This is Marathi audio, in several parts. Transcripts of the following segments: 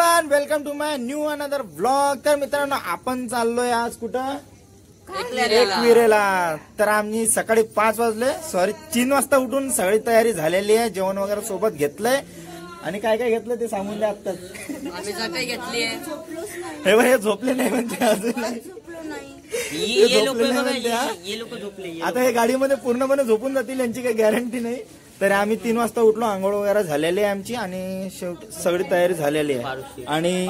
Everyone, welcome to my new another vlog. तर मित्रांनो, आपण चाललोय आज कुठं? एकविरेला। तर आम्ही सकाळी 5 वाजले, सॉरी 3 वाजता उठून सगळी तयारी झालेली आहे। जेवण वगैरे सोबत घेतलंय आणि काय काय घेतलं ते सांगून द्या आत्ताच। आम्ही सकाळी घेतली हे झोपले नाही म्हणते अजून। आता हे गाडीमध्ये पूर्णपणे झोपून जातील यांची काही गॅरंटी नाही। तर आम्ही 3 वाजता उठलो, आंघोळ वगैरे झालेली आहे आमची आणि शेवटी सगळी तयारी झालेली आहे। आणि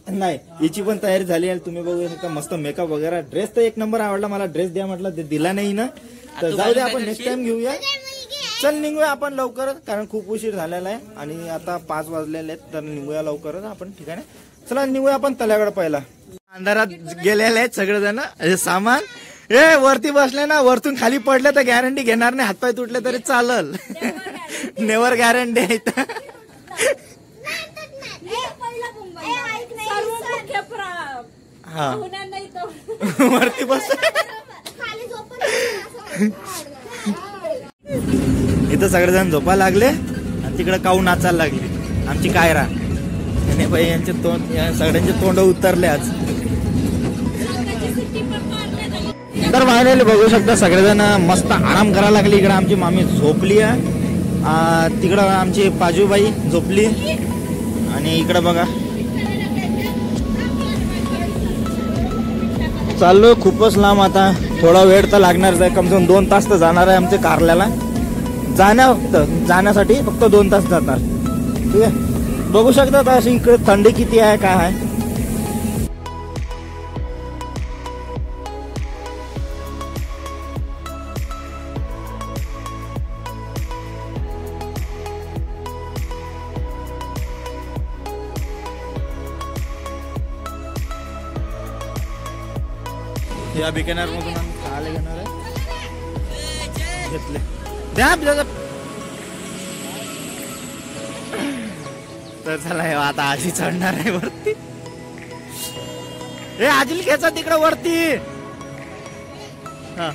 नाही, हिची पण तयारी झाली आहे, तुम्ही बघू शकता। मस्त मेकअप वगैरे, ड्रेस तर एक नंबर आवडला मला। ड्रेस द्या म्हटलं, ते दिला नाही ना, तर जाऊ दे, आपण नेक्स्ट टाइम घेऊया। चल निघूया आपण लवकरच, कारण खूप उशीर झालेला आहे आणि आता 5 वाजलेले आहेत। तर निघूया लवकरच आपण, ठीक आहे ना? चला निघूया आपण तल्याकडे। पहिला अंधारात गेलेले आहेत सगळेजण। हे सामान वरती बसले ना, वरतून खाली पडले तर गॅरंटी घेणार नाही, हातपाय तुटले तरी चालल। नेवर गॅरंटी आहे। हा वरती बस, इथं सगळेजण झोपायला लागले आणि तिकडे काऊ नाचायला लागली आमची कायरा। बाई यांचे तोंड, सगळ्यांचे तोंड उतरले आज। तर फायनली बघू शकता सगळेजण मस्त आराम करायला लागले। इकडे आमची मामी झोपली आहे, तिकडं आमची पाजूबाई झोपली आणि इकडे बघा चाललोय खूपच लांब। आता थोडा वेळ तर लागणारच आहे, कम से कम 2 तास तर जाणार आहे आमच्या कारल्याला। जाण्यासाठी फक्त 2 तास जाणार, ठीक आहे? बघू शकता अशी इकडे थंडी किती आहे, काय आहे। या बिकानेर मधून आम्ही खायला घेणार आहे, घेतले द्या आपल्याला। तर चला आता आजी चढणार आहे वरती। हे आजील घ्यायचा तिकडे वरती, हा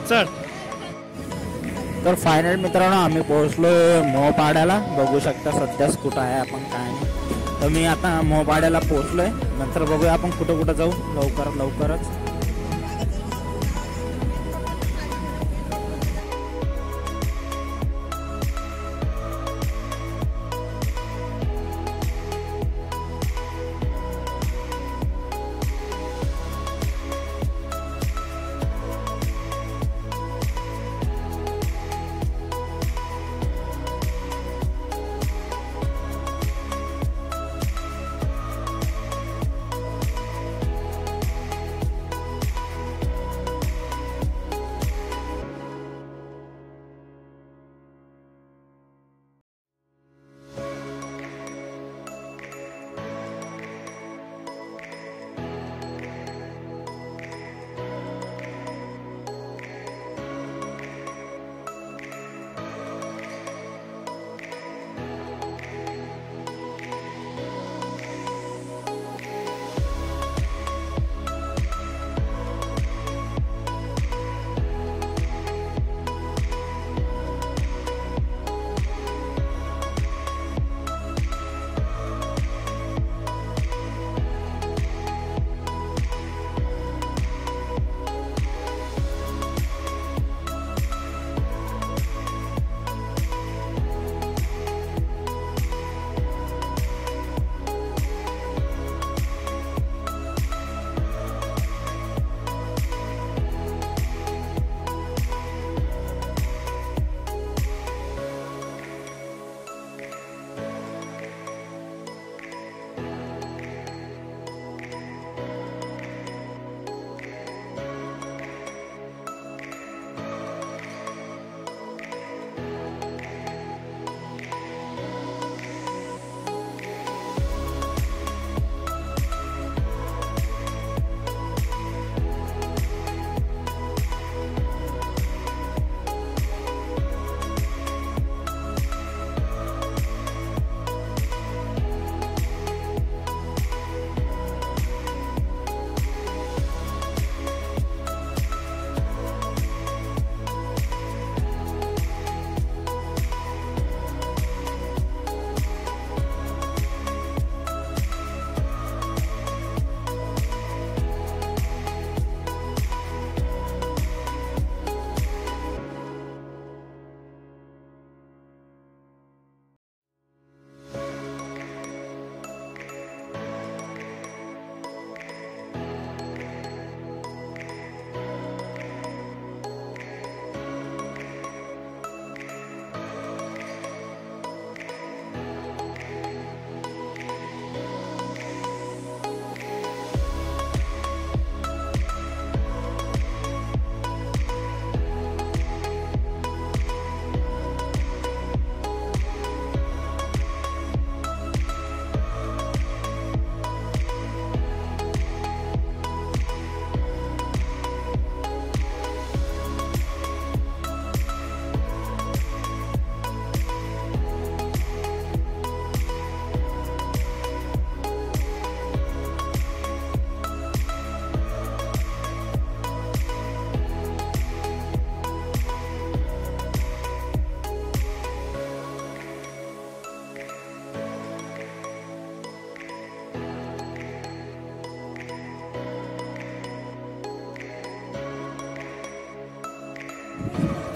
चढ। तर फायनल मित्रांनो, आम्ही पोहोचलोय मोहपाड्याला। बघू शकता सध्याच कुठं आहे आपण, काय नाही। तर मी आता मोहपाड्याला पोहोचलोय, नंतर बघूया आपण कुठं कुठं जाऊ लवकरच।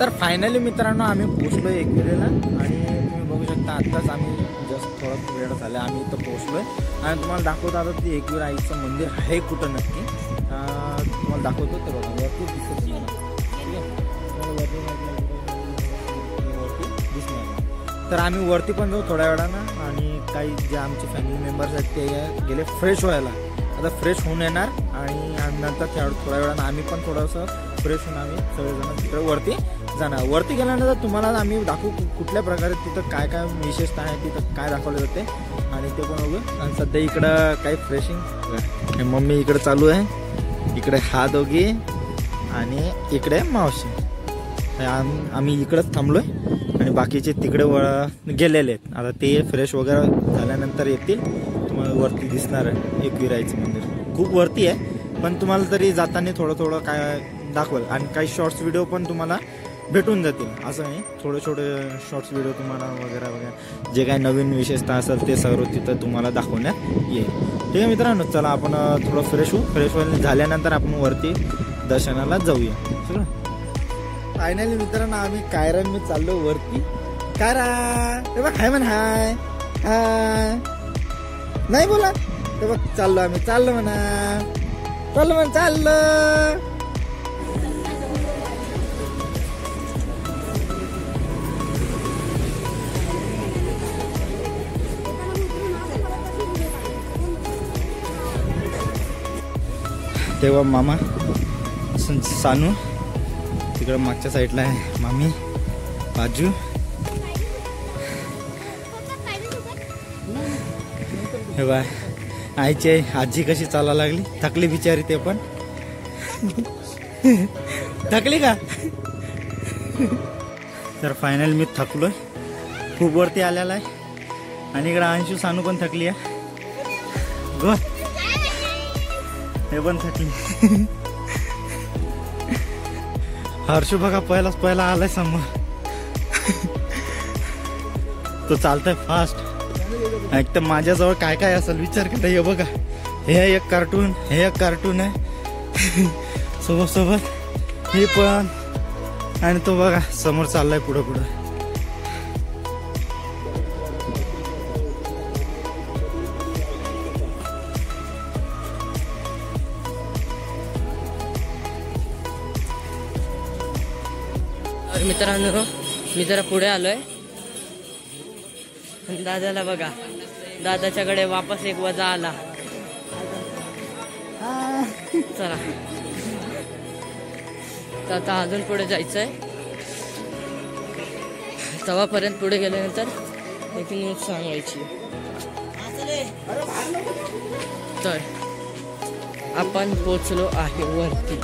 तर फायनली मित्रांनो आम्ही पोहोचलो एकविरेला आणि तुम्ही बघू शकता आत्ताच आम्ही जस्ट थोडा वेळ झाला आम्ही इथं पोहोचलोय आणि तुम्हाला दाखवतो आता ती एकवीर आईचं मंदिर आहे कुठं नक्की तुम्हाला दाखवतो ते बघा वरती दिसत दिसणार. तर आम्ही वरती पण जाऊ थोड्या वेळानं आणि काही जे आमचे फॅमिली मेंबर्स आहेत ते गेले फ्रेश व्हायला. आता फ्रेश होऊन येणार आणि नंतर थोड्या वेळानं आम्ही पण थोडंसं फ्रेश होऊन आम्ही सगळेजण तिकडे वरती जाणार. वरती गेल्यानंतर तुम्हाला आम्ही दाखवू कुठल्या प्रकारे तिथं काय काय विशेषता आहे तिथं काय दाखवले जाते आणि ते पण बघू. आणि सध्या इकडं काही फ्रेशिंग मम्मी इकडे चालू आहे, इकडे हा दोघी आणि इकडे मावशी. आम्ही इकडंच थांबलोय आणि बाकीचे तिकडे गेलेले आहेत. आता ते फ्रेश वगैरे झाल्यानंतर येतील. तुम्हाला वरती दिसणार आहे एकविराईचं मंदिर खूप वरती आहे पण तुम्हाला तरी जाताना थोडं काय दाखवल आणि काही शॉर्ट्स व्हिडिओ पण तुम्हाला भेटून जातील. असं नाही छोटे शॉर्ट्स व्हिडिओ तुम्हाला वगैरे जे काही नवीन विशेषता असेल ते सर्व तिथं तुम्हाला दाखवण्यात येईल. ठीक आहे मित्रांनो, चला आपण थोडं फ्रेश झाल्यानंतर आपण वरती दर्शनाला जाऊया. सगळं फायनली मित्रांनो आम्ही कायरा मी चाललो वरती. कायरा ते बघ हाय म्हण हाय हाय नाही बोला ते बघ चाललो आम्ही चाललो म्हणा चाललो. तेव्हा मामा सानू तिकडं मागच्या साईडला आहे, मामी बाजू हे बाय आईची आजी कशी चालायला लागली. थकली बिचारी ते पण थकली का. तर फायनल मी थकलोय खूप वरती आलेला आहे आणि इकडं अंशू सानू पण थकली आहे गो हे पण थकली. हर्षू बघा पहिला आलाय समोर तो चालतोय फास्ट. एक तर माझ्याजवळ काय काय असेल विचार केला. हे बघा हे एक कार्टून आहे सोबत हे पण आणि तो बघा समोर चाललाय पुढं. मित्रांनो मी जरा पुढे आलोय. दादाला बघा दादाच्याकडे वापस एक वजा आला. चला तर आता अजून पुढे जायचंय. तवापर्यंत पुढे गेल्यानंतर एक न्यूज सांगायची. तर आपण पोचलो आहे वरती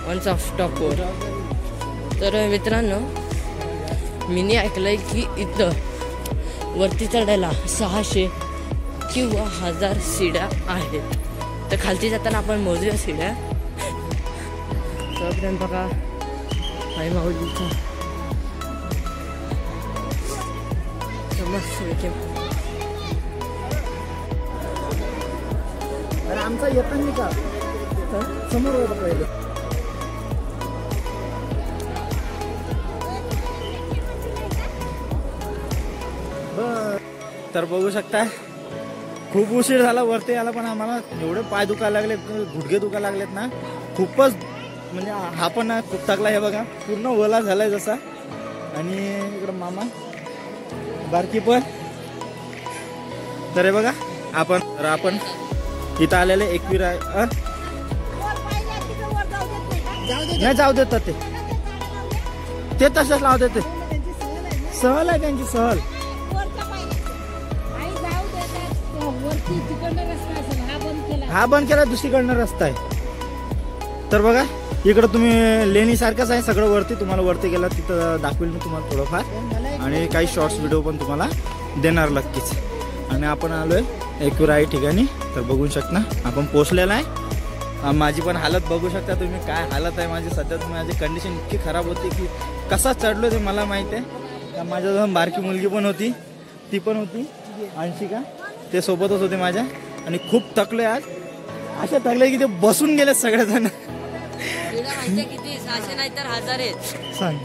वन ऑफ टॉपवर. तर मित्रांनो मी ऐकलंय की इथं वरती चढायला 600 किंवा 1000 शिड्या आहेत. तर खालती जाताना आपण मोजूया शिड्या. तोपर्यंत बघा आई माऊलीचा आमचा येताना का समोर होता पहिले. तर बघू शकता खूप उशीर झाला वरती यायला पण आम्हाला एवढे पाय दुखायला लागले गुडघे दुखायला लागलेत ना खूपच. म्हणजे हा पण खूप थकला. हे बघा पूर्ण ओला झालाय जसा. आणि इकडं मामा बारकी पण. तर हे बघा आपण इथं आलेले एकवीर नाही जाऊ देतात ते तसंच लावत ते सहल आहे त्यांची सहल. हा बंद केला दुसरीकडनं रस्ता आहे. तर बघा इकडं तुम्ही लेणी सारखंच आहे सगळं. वरती तुम्हाला वरती गेला तिथं दाखवेल मी तुम्हाला थोडंफार आणि काही शॉर्ट्स व्हिडिओ पण तुम्हाला देणार नक्कीच. आणि आपण आलोय एकविराई ठिकाणी. तर बघू शकता आपण पोचलेला आहे. माझी पण हालत बघू शकता तुम्ही काय हालत आहे माझी. सध्या माझी कंडिशन इतकी खराब होती की कसा चढलो ते मला माहित आहे. माझ्याजवळ बारकी मुलगी पण होती ती पण होती अंशिका ते सोबतच होते माझ्या. आणि खूप थकलोय आज. असे थकले की ते बसून गेले सगळेजण. किती 600 नाही तर 1000 आहेत. सांग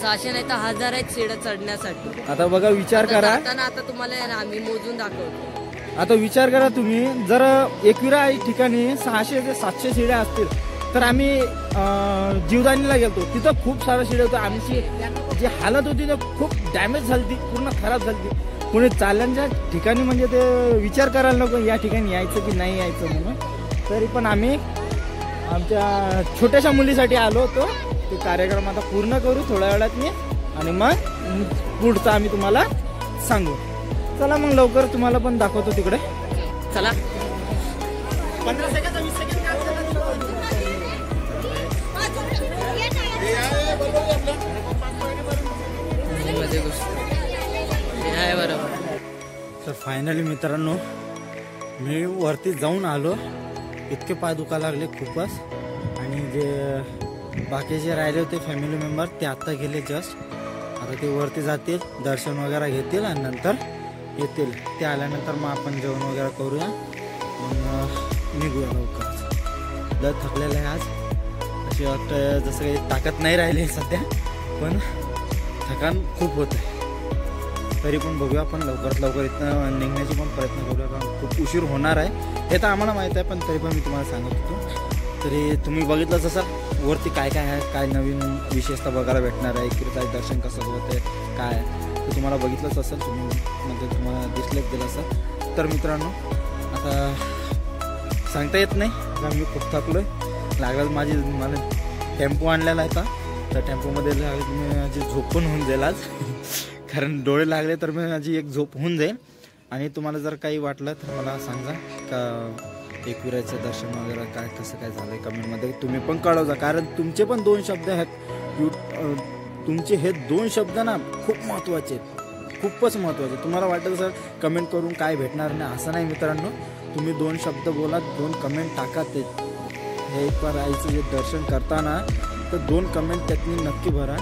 600 नाही तर 1000 आहेत शिड्या चढण्यासाठी. आता बघा विचार करा, आता तुम्हाला आहे ना आम्ही मोजून दाखवतो. आता विचार करा तुम्ही, जर एकविरा ठिकाणी 600 ते 700 शिड्या असतील तर आम्ही जीवदानीला गेलतो, तिथं खूप साऱ्या शिड्या होत्या. आमची जी हालत होती ते खूप डॅमेज झाली, पूर्ण खराब झाली. पुणे चालण्याच्या ठिकाणी म्हणजे ते विचार करायला नको या ठिकाणी यायचं की नाही यायचं म्हणून. तरी पण आम्ही आमच्या छोट्याशा मुलीसाठी आलो होतो. ते कार्यक्रम आता पूर्ण करू थोड्या वेळात मी, आणि मग पुढचं आम्ही तुम्हाला सांगू. चला मग लवकर तुम्हाला पण दाखवतो तिकडे. चला 15 सेकंद 20 सेकंद तर फायनली मित्रांनो मी वरती जाऊन आलो. इतके पाय दुखा लागले खूपच. आणि जे बाकीचे राहिले होते फॅमिली मेंबर ते आत्ता गेले जस्ट. आता ते वरती जातील, दर्शन वगैरे घेतील आणि नंतर येतील. ते आल्यानंतर मग आपण जेवण वगैरे करूया, मग निघूया लवकर. लय थकलेलं आहे आज, अशी वाटतं जसं काही ताकद नाही राहिली सध्या, पण थकान खूप होत आहे. तरी पण बघूया आपण लवकरात लवकर इथनं निघण्याची पण प्रयत्न करूया, कारण खूप उशीर होणार आहे हे तर आम्हाला माहीत आहे. पण तरी पण मी तुम्हाला सांगत होतो. तरी तुम्ही बघितलंच असाल वरती काय काय आहे, काय नवीन विशेषता बघायला भेटणार आहे, एकविराचं दर्शन कसं होतं काय ते तुम्हाला बघितलंच असेल, तुम्ही म्हणजे तुम्हाला दिसलेच गेलं असेल. तर मित्रांनो आता सांगता येत नाही, कारण मी खूप थकलो आहे. लागलं मला टेम्पो आणलेला आहे का, तर टेम्पोमध्ये माझी झोप पण होऊन जाईल आज, कारण डोळे लागले तर माझी एक झोप होऊन जाईल. आणि तुम्हाला जर काही वाटलं तर मला सांगा का एकविराचं दर्शन वगैरे काय कसं काय झालं आहे कमेंटमध्ये तुम्ही पण कळवजा. कारण तुमचे पण 2 शब्द आहेत, तुमचे हे 2 शब्द ना खूप महत्त्वाचे आहेत, खूपच महत्त्वाचे. तुम्हाला वाटतं सर कमेंट करून काय भेटणार नाही, असं नाही मित्रांनो. तुम्ही 2 शब्द बोला, 2 कमेंट टाका. ते हे एकविराचं जे दर्शन करताना तर 2 कमेंट त्यातनी नक्की भरा.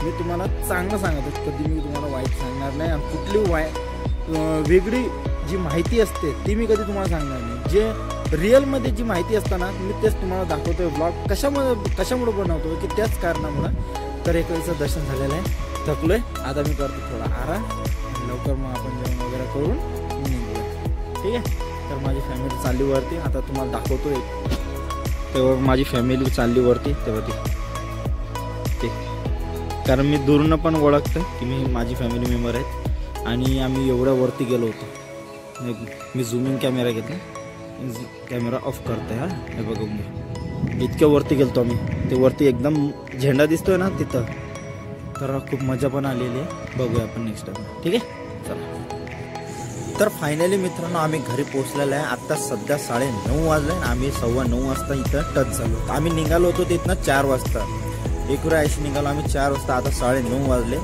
मी तुम्हाला चांगलं सांगतो, कधी मी तुम्हाला वाईट सांगणार नाही. आणि कुठली वेगळी जी माहिती असते ती मी कधी तुम्हाला सांगणार नाही. जे रिअलमध्ये जी माहिती असताना मी तेच तुम्हाला दाखवतोय. ब्लॉग कशामुळे बनवतो की त्याच कारणामुळं. तर एकविराचं दर्शन झालेलं आहे, थकलोय. आता मी करतो थोडा आराम, लवकर मग आपण जेवण वगैरे करून निघूया, ठीक आहे. तर माझी फॅमिली चालली वरती, आता तुम्हाला दाखवतो. तेव्हा माझी फॅमिली चालली वरती तेव्हा ते कारण मी दूरनं पण ओळखतं की मी माझी फॅमिली मेंबर आहेत. आणि आम्ही एवढ्या वरती गेलो होतो. मी झूमिंग कॅमेरा घेतला, कॅमेरा ऑफ करते. हा हे बघून इतक्या वरती गेलतो आम्ही. ते वरती एकदम झेंडा दिसतोय ना तिथं, तर खूप मजा पण आलेली आहे. बघूया आपण नेक्स्ट टाइम, ठीक आहे. चला तर फायनली मित्रांनो आम्ही घरी पोहोचलेलो आहे. आत्ता सध्या 9:30 वाजले. आम्ही 9:15 वाजता इथं टच झालो. आम्ही निघालो होतो तिथनं 4 वाजता. एकविरा ऐशी निघालो आम्ही 4 वाजता. आता 9:30 वाजले.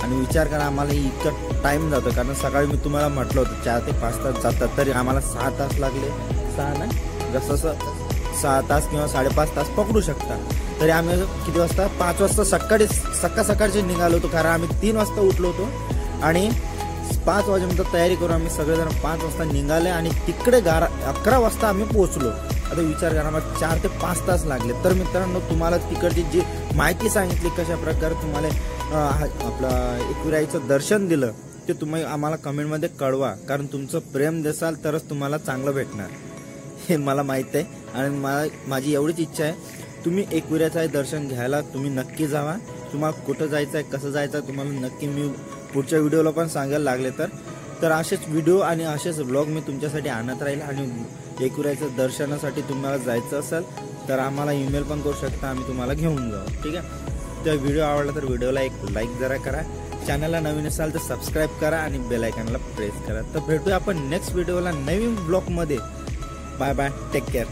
आणि विचार करा आम्हाला इतकं टाईम जातो, कारण सकाळी मी तुम्हाला म्हटलं होतं 4 ते 5 तास जातात, तरी आम्हाला 6 तास लागले. 6 नाही जसं 6 तास किंवा 5.5 तास पकडू शकता. तरी आम्ही किती वाजता 5 वाजता सकाळचे निघालो होतो, कारण आम्ही 3 वाजता उठलो होतो. आणि 5 वाजेपर्यंत तयारी करून आम्ही सगळेजण 5 वाजता निघाले. आणि तिकडे 11 वाजता आम्ही पोहोचलो. आता विचार करा आम्हाला 4 ते 5 तास लागले. तर मित्रांनो तुम्हाला तिकडची जी माहिती सांगितली, कशा प्रकारे तुम्हाला आपलं एकविराचं दर्शन दिलं, ते तुम्ही आम्हाला कमेंटमध्ये कळवा. कारण तुमचं प्रेम देसाल तरच तुम्हाला चांगलं भेटणार, हे मला माहीत आहे. आणि माझी एवढीच इच्छा आहे, तुम्ही एकविराचं दर्शन घ्यायला तुम्ही नक्की जावा. तुम्हाला कुठं जायचं आहे, कसं जायचं आहे, तुम्हाला नक्की मी पुढच्या व्हिडिओला पण सांगायला लागले तर असेच व्हिडिओ आणि असेच व्लॉग मी तुमच्यासाठी आणत राहील. आणि एकविराचं दर्शनासाठी तुम्हाला जायचं असेल तर आम्हाला ईमेल पण करू शकता, आम्ही तुम्हाला घेऊन जाऊ, ठीक आहे. तर व्हिडिओ आवडला तर व्हिडिओला एक लाईक जरा करा. चॅनलला नवीन असाल तर सबस्क्राईब करा आणि बेल आयकॉनला प्रेस करा. तर भेटूया आपण नेक्स्ट व्हिडिओला नवीन ब्लॉगमध्ये. Bye bye, take care.